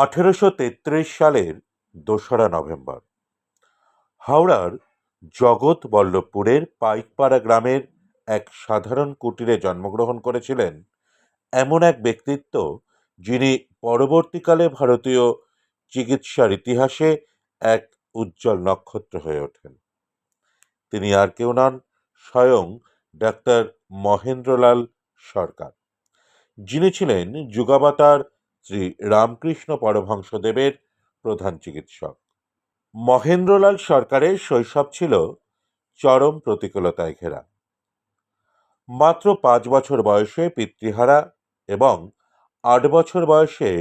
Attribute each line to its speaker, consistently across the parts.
Speaker 1: 1833 সালের ২রা নভেম্বর হাওড়ার জগৎবল্লভপুরের পাইকপাড়া গ্রামের এক সাধারণ কুটিরে জন্মগ্রহণ করেছিলেন এমন এক ব্যক্তিত্ব, যিনি পরবর্তীকালে ভারতীয় চিকিৎসার ইতিহাসে এক উজ্জ্বল নক্ষত্র হয়ে ওঠেন। তিনি আর কেউ নন, স্বয়ং ডাক্তার মহেন্দ্রলাল সরকার, যিনি ছিলেন যুগাবতার শ্রী রামকৃষ্ণ পরমহংসদেবের প্রধান চিকিৎসক। মহেন্দ্রলাল সরকারের শৈশব ছিল চরম প্রতিকূলতায় ঘেরা। মাত্র ৫ বছর বয়সে পিতৃহারা এবং ৮ বছর বয়সে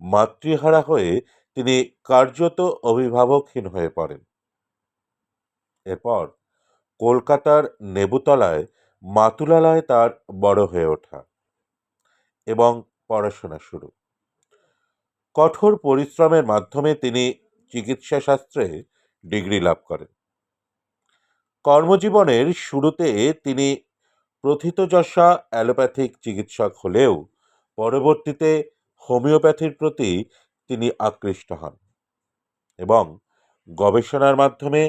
Speaker 1: মাতৃহারা হয়ে তিনি কার্যত অভিভাবকহীন হয়ে পড়েন। এরপর কলকাতার নেবুতলায় মাতুলালয়ে তার বড় হয়ে ওঠা এবং পড়াশোনা শুরু। কঠোর পরিশ্রমের মাধ্যমে তিনি চিকিৎসা শাস্ত্রে ডিগ্রি লাভ করেন। কর্মজীবনের শুরুতে তিনি প্রথিতযশা অ্যালোপ্যাথিক চিকিৎসক হলেও পরবর্তীতে হোমিওপ্যাথির প্রতি তিনি আকৃষ্ট হন এবং গবেষণার মাধ্যমে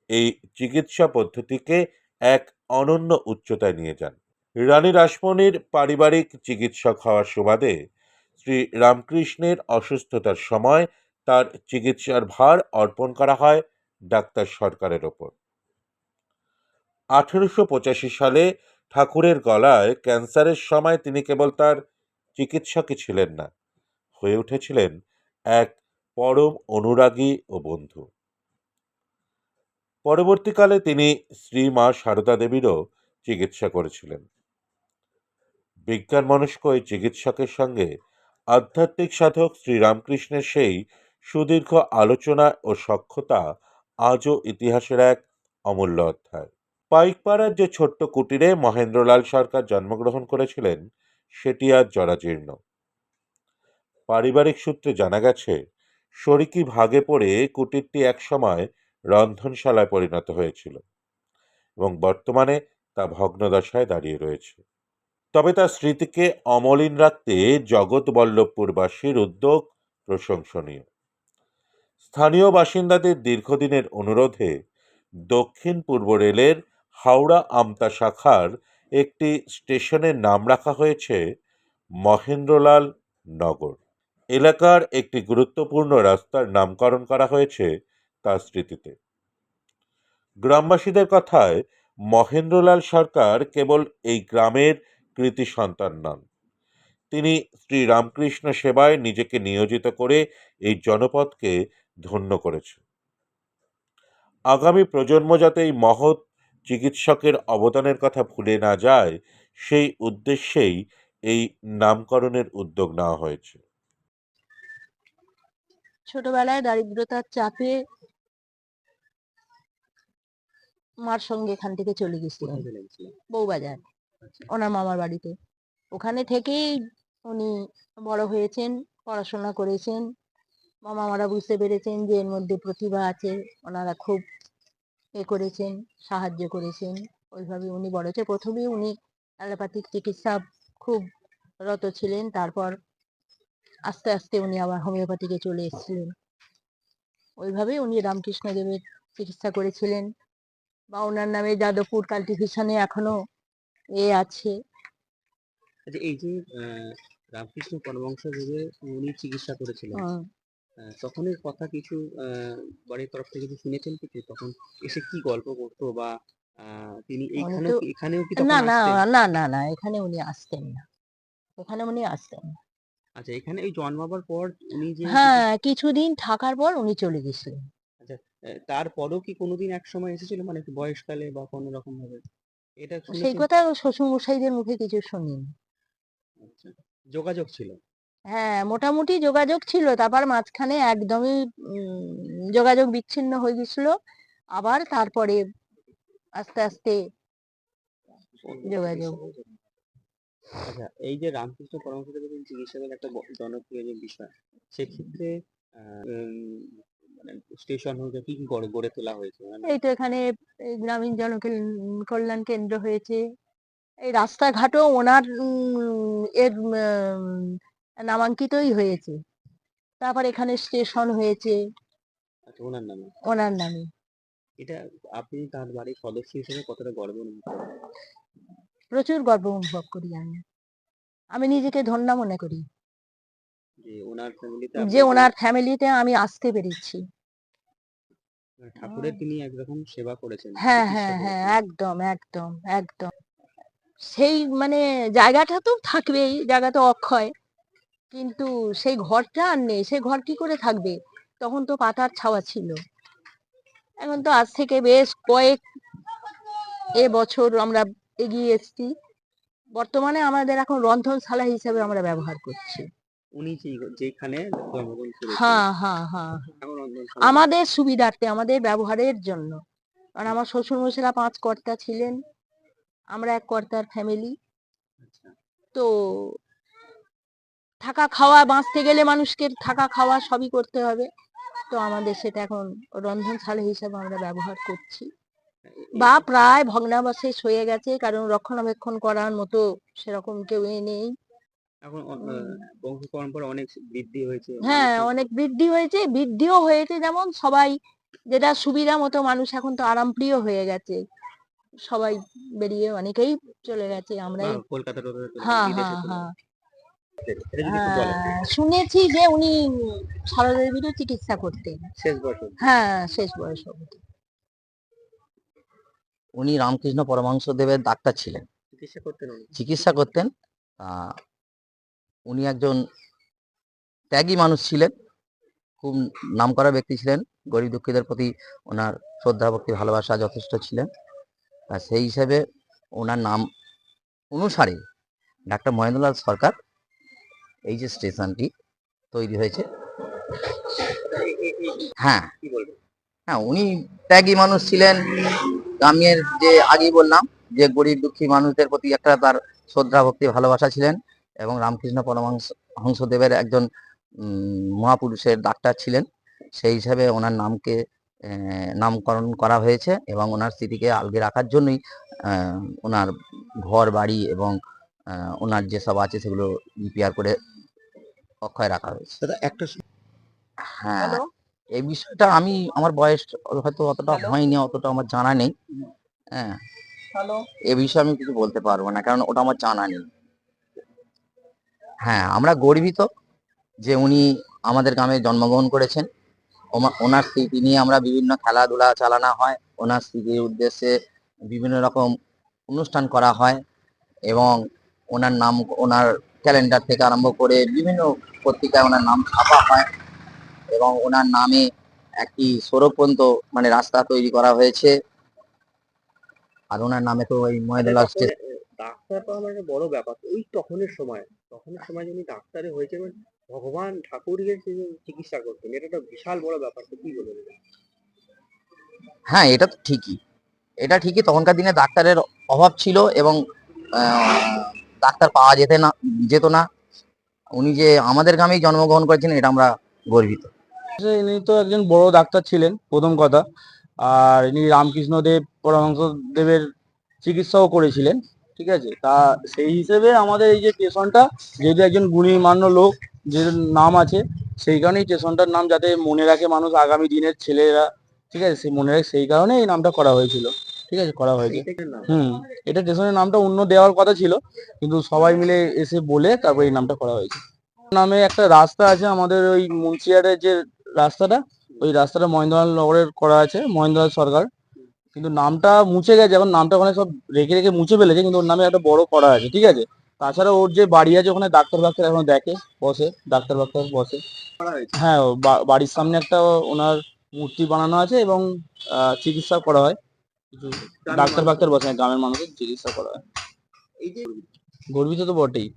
Speaker 1: এই চিকিৎসা পদ্ধতিকে এক অনন্য উচ্চতায় নিয়ে যান। রানী রাসমণির পারিবারিক চিকিৎসক হওয়ার সুবাদে শ্রী রামকৃষ্ণের অসুস্থতার সময় তার চিকিৎসার ভার অর্পণ করা হয় ডাক্তার সরকারের ওপর। 1885 সালে ঠাকুরের গলায় ক্যান্সারের সময় তিনি কেবল তার চিকিৎসকই ছিলেন না, হয়ে উঠেছিলেন এক পরম অনুরাগী ও বন্ধু। পরবর্তীকালে তিনি শ্রী মা সারদা দেবীরও চিকিৎসা করেছিলেন। বিজ্ঞান মনস্ক এই চিকিৎসকের সঙ্গে আধ্যাত্মিক সাধক শ্রী রামকৃষ্ণের সেই সুদীর্ঘ আলোচনা ও সখ্যতা আজও ইতিহাসের এক অমূল্য অধ্যায়। পাইকপাড়ার যে ছোট্ট কুটিরে মহেন্দ্রলাল সরকার জন্মগ্রহণ করেছিলেন, সেটি আজ জরাজীর্ণ। পারিবারিক সূত্রে জানা গেছে, শরিকি ভাগে পড়ে কুটিরটি একসময় রন্ধনশালায় পরিণত হয়েছিল এবং বর্তমানে তা ভগ্নদশায় দাঁড়িয়ে রয়েছে। তবে তার স্মৃতিকে অমলিন রাখতে জগৎবল্লভপুরবাসীর উদ্যোগ প্রশংসনীয়। স্থানীয় বাসিন্দাদের দীর্ঘদিনের অনুরোধে দক্ষিণ পূর্ব রেলের হাওড়া আমতা শাখার একটি স্টেশনের নাম রাখা হয়েছে মহেন্দ্রলাল নগর। এলাকার একটি গুরুত্বপূর্ণ রাস্তার নামকরণ করা হয়েছে তার স্মৃতিতে। গ্রামবাসীদের কথায় মহেন্দ্রলাল সরকার কেবল এই গ্রামের কৃতি সন্তান নন, তিনি শ্রী রামকৃষ্ণ সেবায় নিজেকে নিয়োজিত করে এই জনপদকে ধন্য করেছেন। আগামী প্রজন্ম যাতে এই মহৎ চিকিৎসকের অবদানের কথা ভুলে না যায়, সেই উদ্দেশ্যেই এই নামকরণের উদ্যোগ নেওয়া হয়েছে।
Speaker 2: ছোটবেলায় দারিদ্রতার চাপে মার সঙ্গে এখান থেকে চলে গেছিলেন বউবাজার, ওনার মামার বাড়িতে। ওখানে থেকেই উনি বড় হয়েছেন, পড়াশোনা করেছেন। মামারা বুঝতে পেরেছেন যে এর মধ্যে প্রতিভা আছে, ওনারা খুব করেছেন, সাহায্য করেছেন। ওইভাবে উনি বড় হয়েছে। প্রথমেই উনি অ্যালোপ্যাথিক চিকিৎসা খুব রত ছিলেন, তারপর আস্তে আস্তে উনি আবার হোমিওপ্যাথিকে চলে এসেছিলেন। ওইভাবেই উনি রামকৃষ্ণ দেবের চিকিৎসা করেছিলেন, বা ওনার নামে যাদবপুর কাল্টিভেশনে এখনো আছে।
Speaker 3: আচ্ছা, এই যে রামকৃষ্ণ পরমহংসদেবের উনি চিকিৎসা করেছিলেন, তখনের কথা কিছু বাড়ির তরফ থেকে কিছু শুনেছেন কিছু? তখন এসে কি গল্প করতো, বা তিনি এখানেও কি তখন
Speaker 2: না না
Speaker 3: আসতেন?
Speaker 2: না না না এখানে উনি আসতেন না, এখানে উনি আসতেন না।
Speaker 3: আচ্ছা, এখানে এই জন্মাবার পর উনি যে
Speaker 2: হ্যাঁ, কিছুদিন থাকার পর উনি চলে গেছিলেন।
Speaker 3: আচ্ছা, তারপরেও কি কোনোদিন এক সময় এসেছিল, মানে একটু বয়সকালে বা কোনো রকম ভাবে? এটা
Speaker 2: সেই
Speaker 3: শুনেছেন?
Speaker 2: কথা শ্বশুর মশাইদের মুখে কিছু শুনিনি।
Speaker 3: আচ্ছা, যোগাযোগ ছিল?
Speaker 2: হ্যাঁ, মোটামুটি যোগাযোগ ছিল, তারপর মাঝখানে একদমই যোগাযোগ বিচ্ছিন্ন হয়ে গেছিল। আবার তারপরে আস্তে আস্তে যোগাযোগ।
Speaker 3: আচ্ছা, এই যে রামকৃষ্ণ পরমহংসদেবের চিকিৎসার একটা জনপ্রিয় যে বিষয়, সেক্ষেত্রে মানে স্টেশন হয়ে কি কি গড়ে তোলা হয়েছে?
Speaker 2: এই তো এখানে এই গ্রামীণ কল্যাণ কেন্দ্র হয়েছে। এই রাস্তাঘাটও ওনার এর নামাঙ্কিতই হয়েছে। তারপর এখানে স্টেশন হয়েছে
Speaker 3: আচ্ছা, ওনার নামে।
Speaker 2: ওনার নামে।
Speaker 3: এটা আপনি তার বাড়ির সদস্য হিসেবে কতটা গর্ব অনুভব করেন?
Speaker 2: প্রচুর গর্ব অনুভব করি আমি। আমি নিজেকে ধন্যা মনে করি
Speaker 3: যে ওনার ফ্যামিলিতে
Speaker 2: যে
Speaker 3: আপনি
Speaker 2: ওনার ফ্যামিলিতে আমি আসতে পেরেছি।
Speaker 3: ঠাকুরের তিনি একরকম সেবা করেছেন,
Speaker 2: হ্যাঁ,
Speaker 3: চিকিৎসা
Speaker 2: হ্যাঁ, হ্যাঁ,
Speaker 3: করেছেন।
Speaker 2: একদম, একদম, একদম। সেই মানে জায়গাটা তো থাকবেই, জায়গা তো অক্ষয়। কিন্তু সেই ঘরটা আর নেই। সেই ঘর কি করে থাকবে? তখন তো পাতার ছাওয়া ছিল। এখন তো আজ থেকে বেশ কয়েক বছর আমরা এগিয়ে এসেছি। বর্তমানে আমাদের এখন রন্ধনশালা হিসেবে আমরা ব্যবহার করছি।
Speaker 3: উনি যেখানে জন্মগ্রহণ করেছেন,
Speaker 2: হ্যাঁ, হ্যাঁ, হ্যাঁ, হ্যাঁ।
Speaker 3: এখন রন্ধনশালা।
Speaker 2: আমাদের সুবিধার্থে, আমাদের ব্যবহারের জন্য। কারণ আমার শ্বশুরমশাইরা ৫ কর্তা ছিলেন। আমরা ১ কর্তার ফ্যামিলি।
Speaker 3: আচ্ছা।
Speaker 2: তো থাকা খাওয়া বাঁচতে গেলে মানুষকে থাকা খাওয়া সবই করতে হবে। তো আমাদের সেটা এখন রন্ধনশালা হিসেবে আমরা ব্যবহার করছি। বা প্রায় ভগ্নাবশেষ হয়ে গেছে, কারণ রক্ষণাবেক্ষণ করার মতো সেরকম কেউ নেই।
Speaker 3: এখন
Speaker 2: হুম।
Speaker 3: বংশ পরম্পরা অনেক বৃদ্ধি হয়েছে,
Speaker 2: হ্যাঁ,
Speaker 3: মানুষের।
Speaker 2: অনেক বৃদ্ধি হয়েছে, বৃদ্ধিও হয়েছে, যেমন সবাই যেটা সুবিধা মতো মানুষ এখন তো আরামপ্রিয় হয়ে গেছে। সবাই বেরিয়ে অনেকেই চলে গেছে,
Speaker 3: বা
Speaker 2: আমরাই।
Speaker 3: কলকাতা টলকাতা চলে গেছে,
Speaker 2: হ্যাঁ,
Speaker 3: বিদেশে
Speaker 2: হ্যাঁ,
Speaker 3: চলে
Speaker 2: হ্যাঁ।
Speaker 3: গেছে। এটা যদি একটু বলেন।
Speaker 2: শুনেছি যে উনি সারদা দেবীরও চিকিৎসা করতেন।
Speaker 3: শেষ বছর।
Speaker 2: হ্যাঁ, শেষ বয়স অবধি।
Speaker 4: উনি রামকৃষ্ণ পরমহংসদেবের ডাক্তার ছিলেন,
Speaker 3: চিকিৎসা করতেন উনি।
Speaker 4: চিকিৎসা করতেন। আহ, উনি একজন ত্যাগী মানুষ ছিলেন, খুব নামকরা ব্যক্তি ছিলেন। গরিব দুঃখীদের প্রতি ওনার শ্রদ্ধা ভক্তি ভালোবাসা যথেষ্ট ছিলেন। সেই হিসেবে ওনার নাম অনুসারে ডাক্তার মহেন্দ্রলাল সরকার এই যে স্টেশনটি তৈরি হয়েছে। হ্যাঁ,
Speaker 3: কি বলবেন?
Speaker 4: হ্যাঁ, উনি ত্যাগী মানুষ ছিলেন। গ্রামের যে আগেই বললাম যে গরিব দুঃখী মানুষদের প্রতি একটা তার শ্রদ্ধা ভক্তি ভালোবাসা ছিলেন, এবং রামকৃষ্ণ পরমহংসদেবের একজন মহাপুরুষের ডাক্তার ছিলেন। সেই হিসাবে ওনার নামকে নামকরণ করা হয়েছে, এবং ওনার স্মৃতিকে আলগে রাখার জন্যই ওনার ঘর বাড়ি এবং ওনার যেসব আছে সেগুলো রিপেয়ার করে অক্ষয় রাখা হয়েছে।
Speaker 3: দাদা একটা
Speaker 4: হ্যাঁ, এই বিষয়টা আমি আমার বয়স হয়তো অতটা হয়নি, অতটা আমার জানা নেই। হ্যাঁ, এ বিষয়ে আমি কিছু বলতে পারবো না, কারণ ওটা আমার জানা নেই। হ্যাঁ, আমরা গর্বিত যে উনি আমাদের গ্রামে জন্মগ্রহণ করেছেন। ওনার স্মৃতি নিয়ে আমরা বিভিন্ন খেলাধুলা চালানো হয়, ওনার স্মৃতির উদ্দেশ্যে বিভিন্ন রকম অনুষ্ঠান করা হয়, এবং ওনার নাম, ওনার ক্যালেন্ডার থেকে আরম্ভ করে বিভিন্ন পত্রিকায় ওনার নাম ছাপা হয়, এবং ওনার নামে একটি সড়কপন্ত মানে রাস্তা তৈরি করা হয়েছে। আর ওনার নামে তো ওই মহেন্দ্রলাল স্টেশন।
Speaker 3: ডাক্তার তো আমার একটা বড় ব্যাপার। ওই তখনের সময়, যিনি ডাক্তারে হয়েছে মানে ভগবান ঠাকুর গিয়ে চিকিৎসা করতেন, এটা একটা বিশাল বড় ব্যাপার। তো কি বলবেন এটা?
Speaker 4: হ্যাঁ, এটা তো ঠিকই, এটা ঠিকই। তখনকার দিনে ডাক্তারের অভাব ছিল, এবং ডাক্তার পাওয়া যেত না। উনি যে আমাদের গ্রামেই জন্মগ্রহণ করেছেন, এটা আমরা গর্বিত।
Speaker 5: ইনি তো একজন বড় ডাক্তার ছিলেন প্রথম কথা। আর ইনি রামকৃষ্ণ দেব পরমহংস দেবের চিকিৎসাও করেছিলেন, ঠিক আছে। তা সেই হিসেবে আমাদের এই যে স্টেশনটা, যেহেতু একজন গুণীমান্য লোক যে নাম আছে, সেই কারণেই স্টেশনটার নাম যাতে মনে রাখে মানুষ আগামী দিনের ছেলেরা, ঠিক আছে, সেই মনে রাখে, সেই কারণে এই নামটা করা হয়েছিল, ঠিক আছে, করা হয়েছে। এটা স্টেশনের নামটা অন্য দেওয়ার কথা ছিল, কিন্তু সবাই মিলে এসে বলে তারপর এই নামটা করা হয়েছে। নামে একটা রাস্তা আছে আমাদের ওই মুন্সিয়ারের যে রাস্তাটা, ওই রাস্তাটা মহেন্দ্রলাল নগরের করা আছে, মহেন্দ্রলাল সরকার। কিন্তু নামটা মুছে গেছে, এখন নামটা ওখানে সব রেখে রেখে মুছে ফেলেছে, কিন্তু ওর নামে একটা বড় করা আছে, ঠিক আছে। তাছাড়া ওর যে বাড়ি আছে ওখানে ডাক্তার এখন দেখে, বসে, ডাক্তার বসে। হ্যাঁ, বাড়ির সামনে একটা ওনার মূর্তি বানানো আছে, এবং চিকিৎসা করা হয়। কিছু ডাক্তার বসে, গ্রামের মানুষের চিকিৎসা করা হয়।
Speaker 3: এই যে
Speaker 5: গর্বিত তো বটেই।